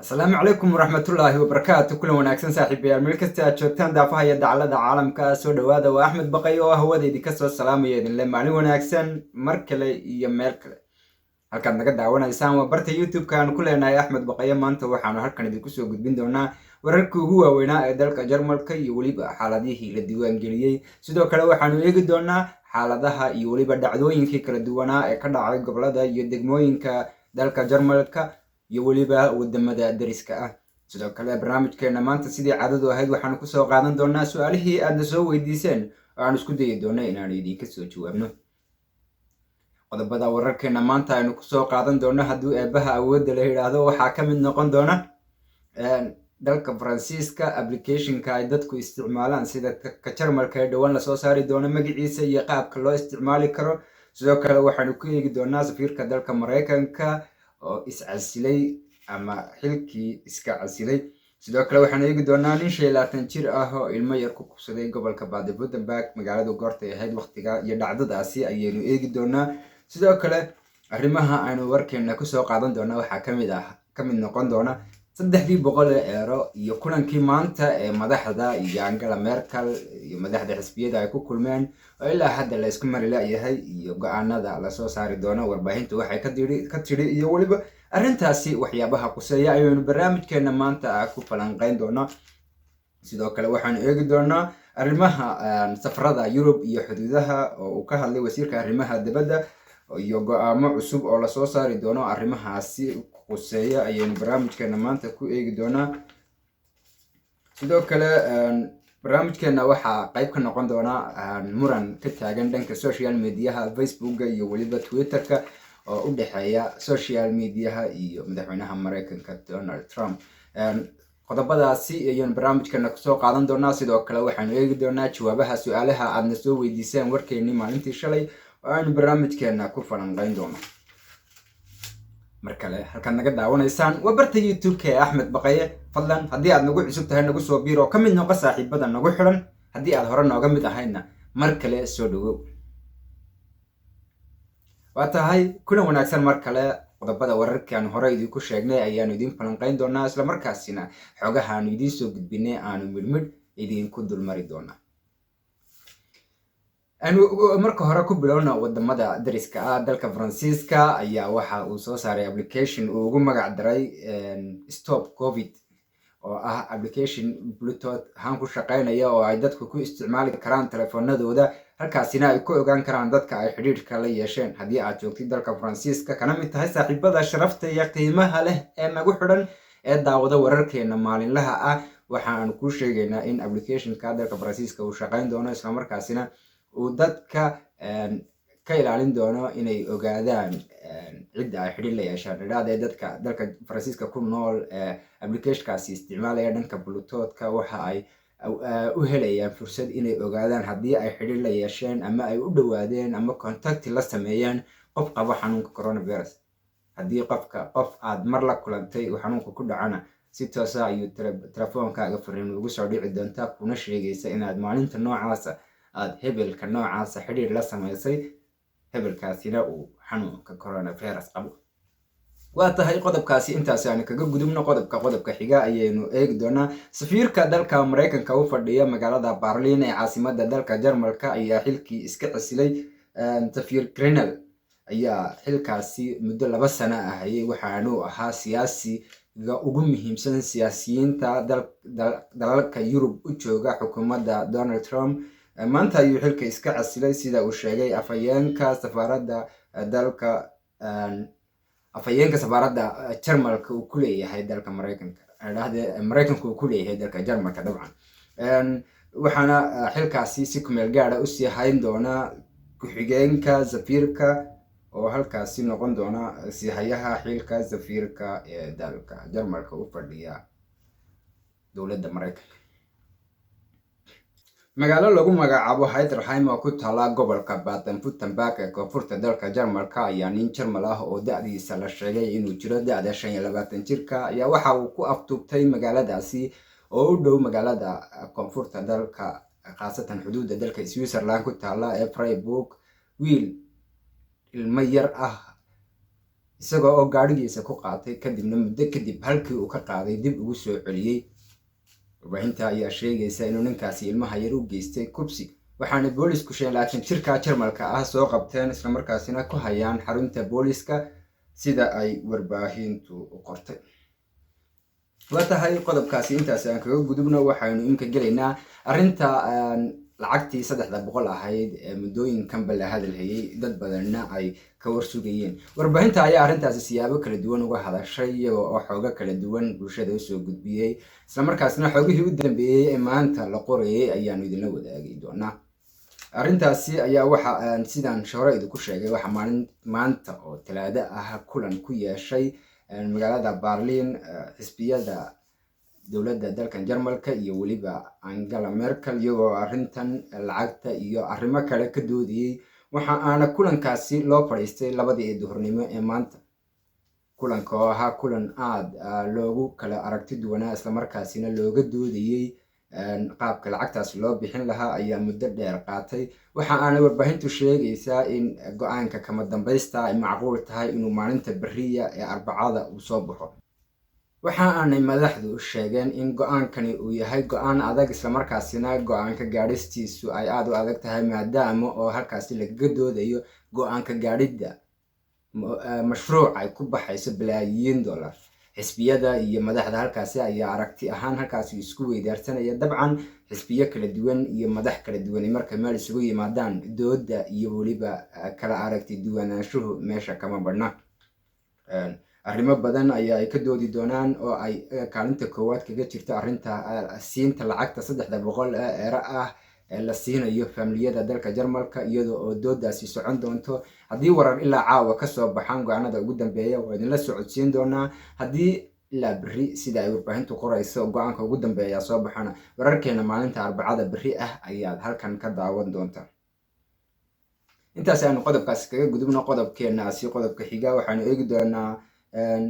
asalaamu calaykum waraxmatullaahi wabarakaatu. kulan wanaagsan saaxiibayaal, meel kasta aad joogtaan daafaha iyo dacallada caalamka soo dhawaada. waa axmed baqay oo hawadeydii kasoo salaamaya idinle maalin wanaagsan mar kale iyo meel kale. halkaad naga daawanaysaan waa barta youtube-ka aan ku leenahay axmed baqaye. maanta waxaanu halkan idinku soo gudbin doonaa wararkii ugu waaweynaa ee dalka jarmalka iyo weliba xaaladihii la diiwaangeliyey. sidoo kale waxaanu eegi doonaa xaaladaha iyo weliba dhacdooyinkii kala duwanaa ee ka dhacay gobolada iyo degmooyinka dalka jarmalka iyo weliba wadamada dariska ah. sidoo kale barnaamijkeena maanta sidii caadadu ahayd waxaanu kusoo qaadan doonaa su-aalihii aadna soo weydiiseen oo aan isku dayi doona inaanu idinka soo jawaabno. qodobada wararkeena maanta aynu kusoo qaadan doono hadduu eebaha awoodda la yidhaahdo waxaa ka mid noqon doona dalka faransiiska applicationka ay dadku isticmaalaan sida ka jarmalka ee dhowaan lasoo saari doono magaciisa iyo qaabka loo isticmaali karo. sidoo kale waxaanu ku eegi doonaa safiirka dalka maraykanka oo iscasilay ama xilkii iska casilay. sidoo kale waxaan eegi doonaa nin 25 jir ah oo ilmo yar ku kubsaday gobolka baden-württemberg magaalada goortay ahayd waqtiga iyo dhacdadaasi ayaynu eegi doonaa. sidoo kale arrimaha aynu warkeena kusoo qaadan doona waxaa kamid noqon doona 300 euro iyo kulankii maanta ee madaxda iyo Angela Merkel iyo madaxda xisbiyada ay ku kulmeen oo ilaa hadda la isku mari laayahay iyo go'aanada la soo saari doono warbaahintu waxay ka tiri iyo weliba arrintaasi waxyaabaha quseeya ayaynu barnaamijkeena maanta ku falanqeyn doonaa. sidoo kale waxaanu eegi doonaa arrimaha safarada Yurub iyo xuduudaha oo uu ka hadlay wasiirka arrimaha dibadda iyo go'aamo cusub oo la soo saari doono arrimahaasi quseeya ayaynu barnaamijkeena maanta ku eegi doonaa. sidoo kale barnaamijkeena waxaa qayb ka noqon doona muran ka taagan dhanka social mediaha facebooka iyo weliba twitterka oo u dhexeeya social mediaha iyo madaxweynaha maraykanka Donald Trump. qodobadaasi ayaynu barnaamijkeena kusoo qaadan doonaa. sidoo kale waxaanu eegi doonaa jawaabaha su-aalaha aadna soo weydiiseen warkeennii maalintii shalay oo aanu barnaamijkeena ku falanqeyn doono. mar kale halkaad naga daawanaysaan waa barta youtube-ka ee axmed baqaye. fadlan haddii aad nagu cusub tahay nagu soo biir oo ka mid noqo saaxiibada nagu xiran. haddii aad hore nooga mid ahayna mar kale soo dhawow. waa tahay kulan wanaagsan mar kale. qodobada wararkaan hore idinku sheegnay ayaanu idin falanqeyn doonaa, islamarkaasina xogahaanu idiin soo gudbinay aanu midhmidh idinku dulmari doonaa. marka hore ku bilowna wadamada dariska ah. dalka faransiiska ayaa waxa uu soo saaray application uu ugu magac daray stop covid oo ah application bluetooth ahaan ku shaqeynaya oo ay dadku ku isticmaali karaan telefoonadooda, halkaasina ay ku ogaan karaan dadka ay xidhiidhka la yeesheen. haddii aad joogtid dalka faransiiska kana mid tahay saaxiibada sharafta iyo qiimaha leh ee nagu xidhan ee daawada wararkeena maalinlaha ah, waxaanu kuu sheegaynaa in applicationka dalka faransiiska uu shaqeyn doono, islamarkaasina uu dadka ka ilaalin doono inay ogaadaan cidda ay xidhiir la yeeshaan. idhahdee dadka dalka faransiiska ku nool applicationkaasi isticmaalaya dhanka bluetoothka waxa ay u helayaan fursad inay ogaadaan haddii ay xidhiir la yeesheen ama ay u dhowaadeen ama contacti la sameeyeen qof qaba xanuunka coronavirus. haddii qof aad mar la kulantay uu xanuunka ku dhacana si toosa ayuu telefoonkaaga fariin ugu soo dhici doontaa kuna sheegaysa inaad maalinta noocaasa aad hebelka noocaasa xidhiir la samaysay, hebelkaasina uu xanuunka coronavirus qabo. waa tahay qodobkaasi intaasi aan kaga gudubno. qodobka xiga ayaynu eegi doonaa. safiirka dalka maraykanka u fadhiya magaalada Berlin ee caasimada dalka jarmalka ayaa xilkii iska casilay. safiir Grenell ayaa xilkaasi muddo 2 sano ah hayay, waxaanu ahaa siyaasiga ugu muhiimsan siyaasiyiinta dalalka Yurub u jooga xukuumadda Donald Trump. maanta ayuu xilka iska casilay sida uu sheegay afhayeenka safaaradda jarmalka uu ku leeyahay dalka maraykanka. maraykanka uu ku leeyahay dalka jarmalka dabcan. waxaana xilkaasi si kumeel gaara usii hayn doona ku-xigeenka safiirka oo halkaasi noqon doona siihayaha xilka safiirka ee dalka jarmalka u fadhiya dowladda maraykanka. magaalo lagu magacaabo Heidelheim oo ku taala gobolka baden-württemberg ee koonfurta dalka jarmalka ayaa nin jarmal ah oo da'diisa la sheegay inuu jiro da'da 25 jirka ayaa waxa uu ku aftuubtay magaaladaasi oo u dhow magaalada koonfurta dalka, khaasatan xuduudda dalka Switzerland ku taala ee Freiburg. wiil ilmo yar ah isagoo oo gaadhigiisa ku qaatay kadibna muddo kadib halkii uu ka qaaday dib ugu soo celiyey. warbaahinta ayaa sheegaysa inuu ninkaasi ilmaha yar u geystay kubsi, waxaana boolisku 25 jirka Jarmalka ah soo qabteen islamarkaasina ku hayaan xarunta booliska sida ay warbaahintu u qortay. watahay qodobkaasi intaas aan kaga gudubno, waxaynu imka gelaynaa arrinta lacagtii 300 ahayd ee muddooyinkan la hadalhayay dad badanna ay ka warsugayeen. warbaahinta ayaa arrintaasi siyaabo kala duwan uga hadashay iyagoo oo xooga kala duwan bulshada u soo gudbiyey, isla markaasna xoogihii u dambeeyay ee maanta la qorayay ayaanu idinla wadaagi doonaa. arrintaasi ayaa waxa sidaan hore idinku sheegay waxa maanta oo Talaado ah kulan ku yeeshay magaalada Berlin xisbiyada dowladda dalkan Jarmalka iyo waliba Angela Merkel, iyagoo arrintan lacagta iyo arrimo kale ka doodayay. waxa aana kulankaasi loo fadhiistay 2 duhurnimo ee maanta. kulanka oo ahaa kulan aad loogu kala aragti duwanaa isla markaasina looga doodayay qaabka lacagtaas loo bixin lahaa ayaa muddo dheer qaatay. waxa aana warbaahintu sheegaysaa in go'aanka kama dambaysta ay macquul tahay inuu maalinta beriya ee Arbacada uu soo baxo. waxa aanay madaxdu sheegeen in go'aankani uu yahay go'aan adag isla markaasina go'aanka gaadhistiisu ay aad u adag tahay maadaama oo halkaasi laga doodayo go'aanka gaadhida mashruuc ay ku baxayso bilaayiin dollar. xisbiyada iyo madaxda halkaasi ayaa aragti ahaan halkaasi isku weydaarsanaya. dabcan xisbiyo kala duwan iyo madax kala duwan marka meel isugu yimaadaan dooda iyo waliba kala aragti duwanaanshuhu meesha kama badna. arrimo badan ayaa ay ka doodi doonaan oo ay kaalinta koowaad kaga jirto arrinta siinta lacagta 300 euro ah ee la siinayo familiyada dalka Jarmalka, iyadoo oo doodaasi socon doonto. haddii warar ilaa caawa ka soo baxaan go'aanada ugu dambeeya waa idinla socodsiin doonaa. haddii ilaa beri sida ay warbaahintu qorayso go'aanka ugu dambeeya soo baxana wararkeena maalinta Arbacada beri ah ayaad halkan ka daawan doontaa. intaas aynu qodobkaasi kaga gudubno. qodobkeena qodobka xiga waxaanu eegi doonaa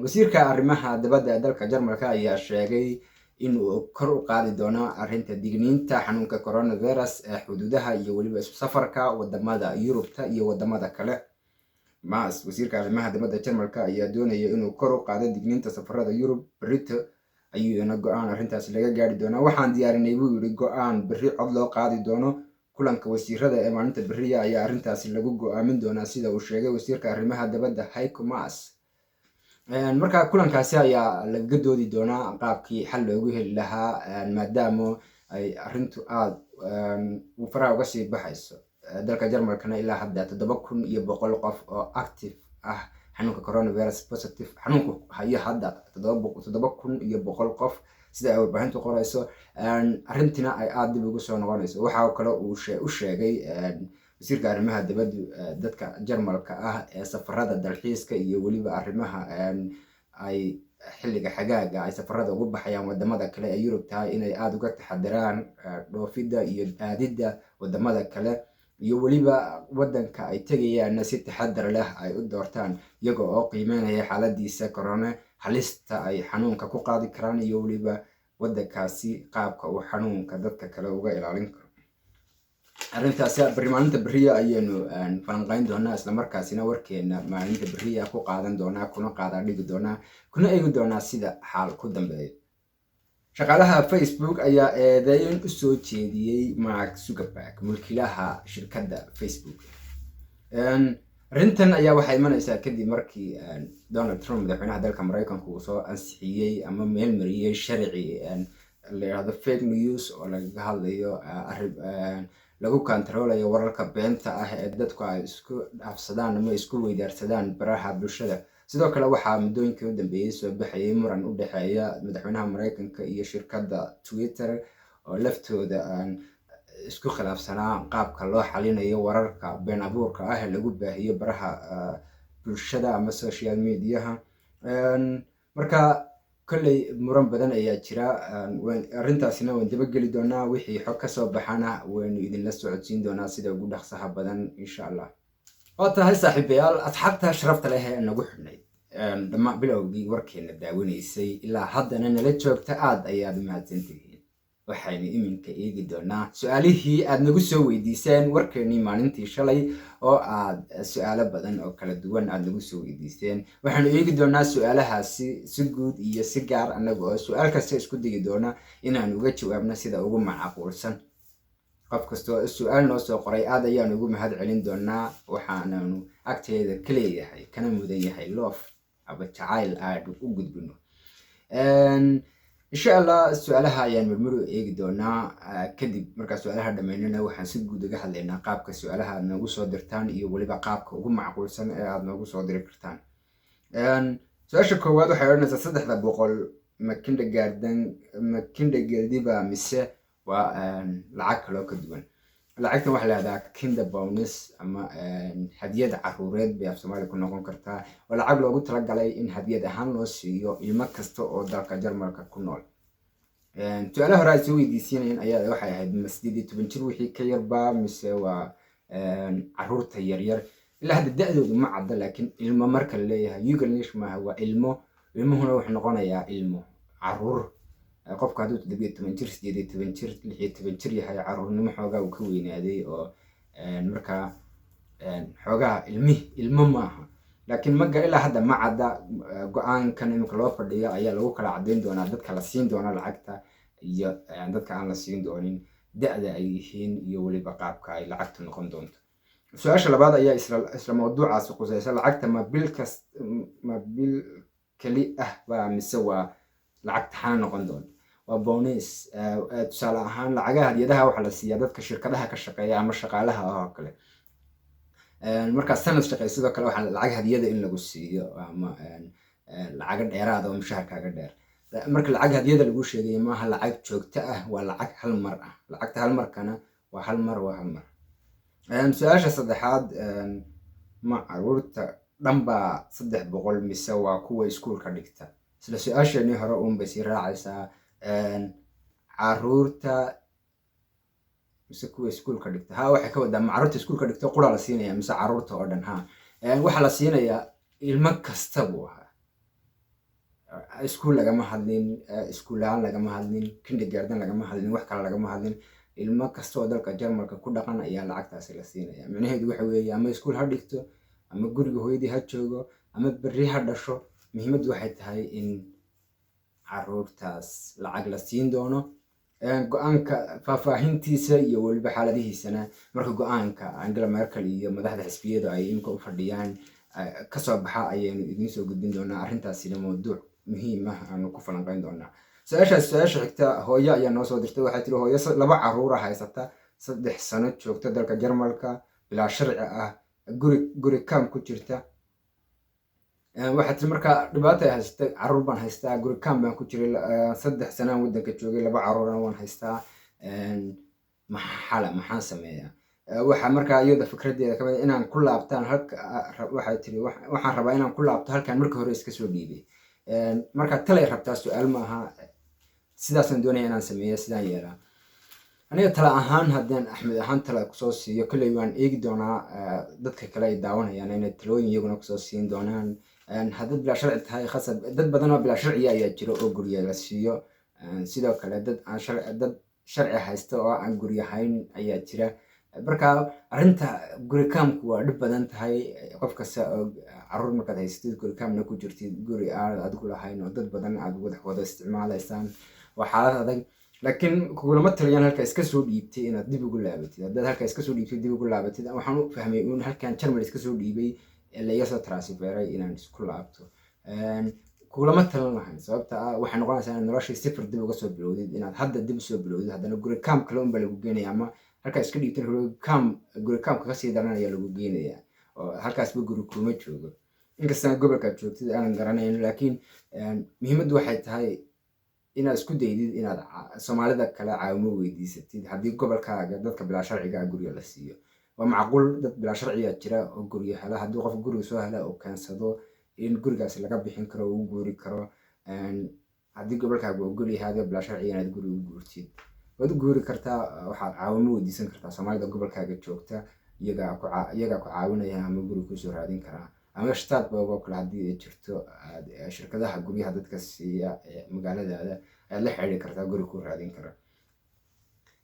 wasiirka arrimaha dibadda ee dalka Jarmalka ayaa sheegay inuu kor u qaadi doono arrinta digniinta xanuunka coronavirus ee xuduudaha iyo waliba isu safarka wadamada Yurubta iyo wadamada kale. wasiirka arrimaha dibadda Jarmalka ayaa doonaya inuu kor u qaado digniinta safarada Yurub berito ayuuna go'aan arrintaas laga gaari doonaa. waxaan diyaarinay buu yiri go'aan beri cod loo qaadi doono. kulanka wasiirada ee maalinta beriya ayaa arrintaasi lagu go'aamin doonaa sida uu sheegay wasiirka arrimaha dibadda Heiko Maas. marka kulankaasi ayaa laga doodi doonaa qaabkii xal loogu heli lahaa maadaama ay arrintu aad u faraha uga sii baxayso. dalka Jarmalkana ilaa hadda 7,100 qof oo active ah xanuunka coronavirus positive xanuunku hayo hadda 7,100 qof sida ay warbaahintu qorayso. arrintina ay aad dib ugu soo noqonayso. waxa kale uu u sheegay wasiirka arrimaha dibadda dadka Jarmalka ah ee safarada dalxiiska iyo waliba arrimaha ay xilliga xagaaga ay safarada ugu baxayaan wadamada kale ee Yurub tahay inay aad uga taxadiraan dhoofida iyo aadida wadamada kale iyo waliba wadanka ay tagayaan si taxadar leh ay u doortaan iyagoo oo qiimeynaya xaaladiisa corona, halista ay xanuunka ku qaadi karaan iyo waliba wadankaasi qaabka uu xanuunka dadka kale uga ilaalin karo. arrintaasi maalinta beriya ayaynu falanqayn doonaa isla markaasina warkeena maalinta beriya ku qaadan doonaa kuna qaada dhigi doonaa kuna eegi doonaa sida xaal ku dambeeyo. shaqaalaha Facebook ayaa eedeyn u soo jeediyey Mark Zuckerberg, mulkiilaha shirkadda Facebook. arrintan ayaa waxay imanaysaa kadib markii Donald Trump madaxweynaha dalka Mareykanka uu soo ansixiyey ama meel mariyay sharci la yiraahdo fake news oo laga hadlayo lagu kantaroolayo wararka beenta ah ee dadku ay isku dhaafsadaan ama isku weydaarsadaan baraha bulshada. sidoo kale waxaa muddooyinkii u dambeeyay soo baxayay muran u dhexeeya madaxweynaha Mareykanka iyo shirkadda Twitter oo laftooda isku khilaafsanaa qaabka loo xalinayo wararka been abuurka ah ee lagu baahiyo baraha bulshada ama social mediaha. marka kolley muran badan ayaa jira. arrintaasina waan daba geli doonaa. wixii xog ka soo baxana waynu idinla socodsiin doonaa sida ugu dhaqsaha badan insha Allah. oo tahay saaxiibayaal asxaabta sharafta leh ee nagu xidhnay dhammaan bilowgii warkeena daawanaysay ilaa haddana nala joogta aad ayaad u mahadsantihiin. waxaynu iminka eegi doonaa su-aalihii aad nagu soo weydiiseen warkeenii maalintii shalay oo aad su-aalo badan oo kala duwan aad nagu soo weydiiseen. waxaanu eegi doonaa su-aalahaasi si guud iyo si gaar annaga oo su-aal kasta isku digi doona inaanu uga jawaabno sida ugu macquulsan. qof kastoo su-aal noo soo qoray aad ayaanu ugu mahad celin doonaa. waxaananu agteeda ka leeyahay kana mudan yahay loof aba jacayl aad u gudbino. insha allah su-aalaha ayaan marmar u eegi doonaa. kadib markaa su-aalaha dhammaynana waxaan si guud uga hadlaynaa qaabka su-aalaha aad noogu soo dirtaan iyo weliba qaabka ugu macquulsan ee aad noogu soo diri kartaan. su-aasha koowaad waxay odhanaysaa 300 ma kindergarten mise waa lacag kaloo ka duwan. lacagtan waxaa lahahdaa kinder bonus ama hadiyad caruureed bay af soomaaliya ku noqon kartaa. oo lacag loogu talagalay in hadiyad ahaan loo siiyo ilmo kasta oo dalka Jarmalka ku nool. su-aalaha hore ay soo weydiisinayeen ayaa waxay ahayd 18 jir wixii ka yarbaa mise waa caruurta yaryar. ilaa hadda da-doodu ma cadda, laakiin ilmo marka la leeyahay yugalnish maaha, waa ilmo. ilmuhuna wuxuu noqonayaa ilmo caruur. qofka hadduu 17 jir 18 jir 16 jir yahay caruurnimo xoogaa uu ka weynaaday oo markaa xoogaa ilmo maaha. laakiin maga ilaa hadda ma cadda. go-aankan iminka loo fadhiyo ayaa lagu kala caddayn doonaa dadka la siin doona lacagta iyo dadka aan la siin doonin, da-da ay yihiin iyo weliba qaabka ay lacagtu noqon doonto. su-aasha labaad ayaa isla mawduucaasi qusaysa. lacagta ma bil keli ah baa mise waa lacag taxana noqon doonta? waa bonus. tusaale ahaan lacagaha hadiyadaha waxaa la siiyaa dadka shirkadaha ka shaqeeya ama shaqaalaha oo kale. markaa sanad shaqeey sidoo kale waxaa lacag hadiyada in lagu siiyo ama lacaga dheeraada oo mushaharkaaga dheer. marka lacag hadiyada lagu sheegay maaha lacag joogto ah, waa lacag hal mar ah. lacagta hal markana waa hal mar. su-aasha saddexaad, ma caruurta dhanbaa 300 mise waa kuwa iskuulka dhigta? isla su-aasheenii hore uunbay sii raacaysaa. caruurta mise kuwa iskuulka dhigta? waxay ka wadaa ma caruurta iskuulka dhigta qura la siinaya mise caruurta oo dhan? waxaa la siinayaa ilmo kasta buu ahaa. iskuul lagama hadlin, iskuulaan lagama hadlin, kindergarten lagama hadlin, wax kale lagama hadlin. ilmo kasta oo dalka Jarmalka ku dhaqan ayaa lacagtaasi la siinaya. micnaheedu waxa weeye ama iskuul ha dhigto ama guriga hooyadii ha joogo ama berri ha dhasho. muhiimaddu waxay tahay in caruurtaas lacag la siin doono. go-aanka faahfaahintiisa iyo weliba xaaladihiisana marka go-aanka Angela Merkel iyo madaxda xisbiyadu ay imika u fadhiyaan kasoo baxa ayaynu idiin soo gudbin doonaa. arrintaasina mawduuc muhiim ah aanu ku falanqeyn doonaa. su-aasha xigta, hooyo ayaa noo soo dirtay. waxay tiri hooyo 2 caruura haysata, 3 sano joogta dalka Jarmalka, bilaa sharci ah, guri kaam ku jirta. waxaa tiri markaa dhibaato ay haysatay. caruur baan haystaa, guri kaam baan ku jiray, 3 sanaan waddanka joogay, 2 caruurana waan haystaa. maxaan sameeyaa? waxaa markaa iyada fikradeeda kamid inaan ku laabtaan waxay tiri waxaan rabaa inaan ku laabto halkaan markii hore iska soo dhiibay. markaa talay rabtaa, su-aal maaha. sidaasaan doonaya inaan sameeyo, sidaan yeelaa. aniga tala ahaan haddaan axmed ahaan tala kusoo siiyo, kolley waan eegi doonaa dadka kale ay daawanayaan inay talooyin iyaguna kusoo siin doonaan. haddaad bilaa sharci tahay khasab, dad badan oo bilaa sharciya ayaa jira oo gurya la siiyo. sidoo kale dad sharci haysta oo aan guryahayn ayaa jira. marka arrinta gurikaamku waa dhib badan tahay. qof kasta oo caruur markaad haysatid gurikaamna ku jirtid, guri aad adigu lahayn oo dad badan aad wada isticmaalaysaan, waa xaalad adag. laakiin kugulama taliyaan halka iska soo dhiibtay inaad dib ugu laabatid. haddaad halka iska soo dhiibtay dib ugu laabatid, waxaan u fahmay in halkan Germany iska soo dhiibay la iga soo transferay inaan isku laabto. kugulama talin lahayn, sababta waxay noqonaysaa inaad noloshii sifir dib uga soo bilowdid, inaad hadda dib usoo bilowdid, haddana gurikaam kale unbaa lagu geenaya. ama halkaa iska dhiibtan gurikaamka kasii daran ayaa lagu geenayaa oo halkaasba guri kuma joogo. inkastana gobolkaad joogtid aanan garanayn, laakiin muhiimaddu waxay tahay inaad isku daydid inaad soomaalida kale caawimo weydiisatid haddii gobolkaaga dadka bilaa sharciga guriga la siiyo. waa macquul dad bilaa sharciya jira oo guryo hela. haddii qof guriga soo hela oo keensado in gurigaasi laga bixin karo oo u guuri karo. haddii gobolkaaga ogol yahay bilaa sharciya inaad guri u guurtid, waad u guuri kartaa. waxaad caawimo weydiisan kartaa soomaalida gobolkaaga joogta, iyagaa ku caawinaya ama guri kusoo raadin karaa. ama shtaadbog oo kale haddii ay jirto shirkadaha guryaha dadka siiya magaaladaada ayaad la xiriiri kartaa, guri ku raadin kara.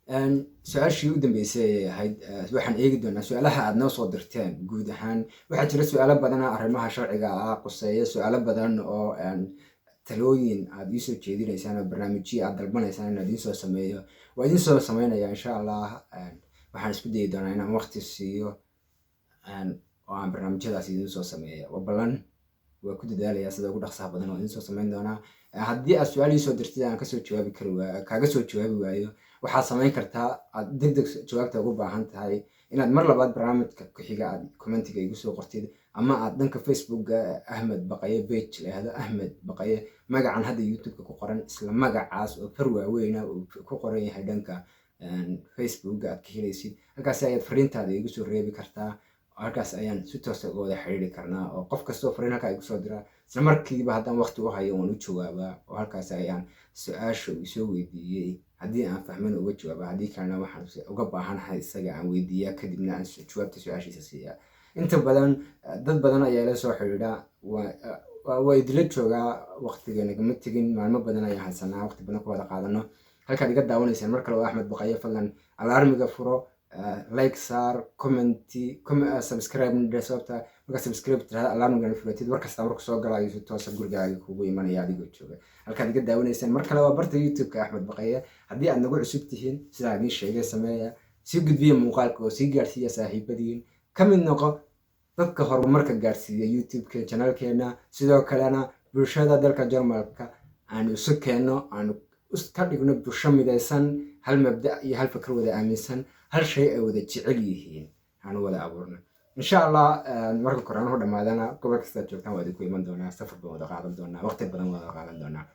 su-aashii u dambeysay ay ahayd waxaan eegi doonaa su-aalaha aad noo soo dirteen. guud ahaan waxaa jira su-aalo badan oo arrimaha sharciga ah quseeya, su-aalo badan oo talooyin aad iisoo jeedinaysaan oo barnaamijyo aad dalbanaysaan in aad idinsoo sameeyo. waa idinsoo sameynaya insha allah. waxaan isku dayi doonaa inaan waqti siiyo oo aan barnaamijyadaas idinsoo sameeya. waa ballan, waa ku dadaalaya sida ugu dhaqsaha badan oo idinsoo sameyn doonaa. haddii aad su-aal iisoo dirtid aan kasoo jawaabi kaaga soo jawaabi waayo, waxaad samayn kartaa aad degdeg jawaabta ugu baahan tahay inaad mar labaad barnaamijka ku xiga aad commentiga igu soo qortid, ama aad dhanka facebooka Ahmed Baqaye page lahado Ahmed Baqaye, magacan hadda youtube-ka ku qoran isla magacaas oo far waaweyna uu ku qoran yahay dhanka facebooka aad ka helaysid. halkaas ayaad fariintaada igu soo reebi kartaa. halkaas ayaan si toos ah uga wada xiriiri karnaa, oo qof kastoo fariin halkaa igu soo dira isla markiiba haddaan waqti u hayo waan u jawaabaa. oo halkaas ayaan su-aasha uu soo weydiiyey haddii aan fahmin uga jawaaba, haddii kalena waxaan uga baahanahay isaga aan weydiiyaa, kadibna aan jawaabta su-aashiisa siiyaa. inta badan dad badan ayaa ila soo xiriira, waa idila joogaa, waqtiga nagama tegin, maalmo badan ayaan haysanaa waqti badan ku wada qaadano. halkaad iga daawanaysaan mar kale waa Axmed Baqaye. fadlan alarmiga furo, like saar, commenti, subscribe sababta marka subscribe tirada alarmiga fulatid war kasta markuu soo galayo si toos ah gurigaaga kugu imanaya adigoo jooga. halkaad iga daawanaysaan mar kale waa barta youtube-ka Axmed Baqaye. haddii aad nagu cusub tihiin sidaan idiin sheegay sameeya, sii gudbiya muuqaalka oo sii gaarsiiya saaxiibadiin, ka mid noqo dadka horumarka gaarsiiya youtube-ka channelkeena. sidoo kalena bulshada dalka Jarmalka aan isu keenno, aan ka dhigno bulsho midaysan, hal mabda iyo hal fikir wada aaminsan, hal shay ay wada jecel yihiin aan wada abuurno insha allah. marka korona dhamaadana gobol kasta joogtaan waa idinku iman doonaa, safar baan wada qaadan doonaa, waqti badan wada qaadan doonaa.